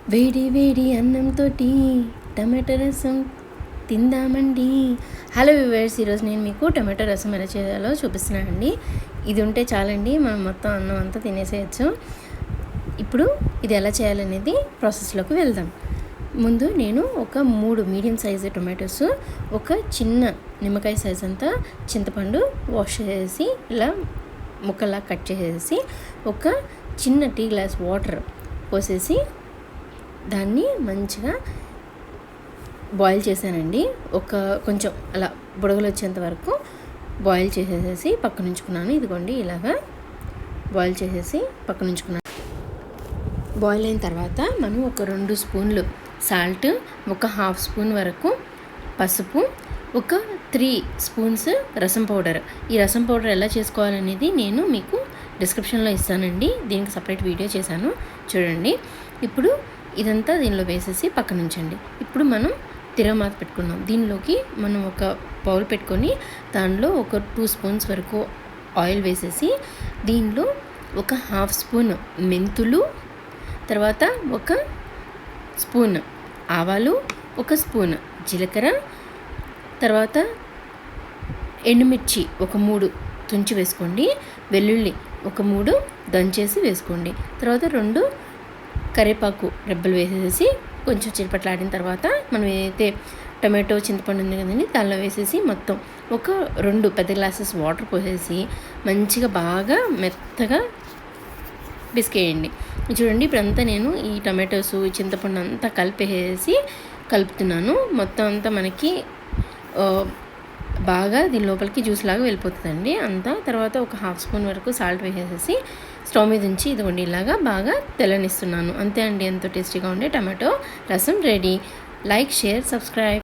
వేడి వేడి అన్నంతోటి టమాటో రసం తిందామండి. హలో వ్యూవర్స్, ఈరోజు నేను మీకు టమాటో రసం ఎలా చేయాలో చూపిస్తున్నానండి. ఇది ఉంటే చాలండి, మనం మొత్తం అన్నం అంతా తినేసేయచ్చు. ఇప్పుడు ఇది ఎలా చేయాలనేది ప్రాసెస్లోకి వెళ్దాం. ముందు నేను ఒక 3 మీడియం సైజు టొమాటోస్, ఒక చిన్న నిమ్మకాయ సైజ్ అంతా చింతపండు వాష్ చేసి ఇలా ముక్కలా కట్ చేసేసి ఒక చిన్న టీ గ్లాస్ వాటర్ పోసేసి దాన్ని మంచిగా బాయిల్ చేశానండి. కొంచెం అలా బుడగలు వచ్చేంత వరకు బాయిల్ చేసేసి పక్కన ఉంచుకున్నాను. ఇదిగోండి, ఇలాగా బాయిల్ చేసేసి పక్కన ఉంచుకున్నాను. బాయిల్ అయిన తర్వాత మనం ఒక 2 స్పూన్లు సాల్ట్, ఒక 1/2 స్పూన్ వరకు పసుపు, ఒక 3 స్పూన్స్ రసం పౌడర్. ఈ రసం పౌడర్ ఎలా చేసుకోవాలనేది నేను మీకు డిస్క్రిప్షన్లో ఇస్తానండి. దీనికి సపరేట్ వీడియో చేశాను, చూడండి. ఇప్పుడు ఇదంతా దీనిలో వేసేసి పక్కన ఉంచండి. ఇప్పుడు మనం తిరగమాత పెట్టుకున్నాం. దీనిలోకి మనం ఒక బౌల్ పెట్టుకొని దానిలో ఒక 2 స్పూన్స్ వరకు ఆయిల్ వేసేసి దీనిలో ఒక 1/2 స్పూన్ మెంతులు, తర్వాత ఒక స్పూన్ ఆవాలు, ఒక స్పూన్ జీలకర్ర, తర్వాత ఎండుమిర్చి ఒక 3 తుంచి వేసుకోండి, వెల్లుల్లి ఒక 3 దంచేసి వేసుకోండి, తర్వాత 2 కరివేపాకు రెబ్బలు వేసేసి కొంచెం చిరపట్లాడిన తర్వాత మనం ఏదైతే టమాటో చింతపండు ఉంది కదండి దానిలో వేసేసి మొత్తం ఒక 2 పెద్ద గ్లాసెస్ వాటర్ పోసేసి మంచిగా బాగా మెత్తగా పిసికేయండి. చూడండి, ఇప్పుడంతా నేను ఈ టమాటోస్ చింతపండు అంతా కలుపుతున్నాను. మొత్తం అంతా మనకి బాగా దీని లోపలికి జ్యూస్ లాగా వెళ్ళిపోతుందండి అంతా. తర్వాత ఒక 1/2 స్పూన్ వరకు సాల్ట్ వేసేసి స్టవ్ మీద ఉంచి ఇదిగోండి ఇలాగా బాగా తెల్లనిస్తున్నాను. అంతే అండి, ఎంతో టేస్టీగా ఉండే టమాటో రసం రెడీ. Like, share, subscribe.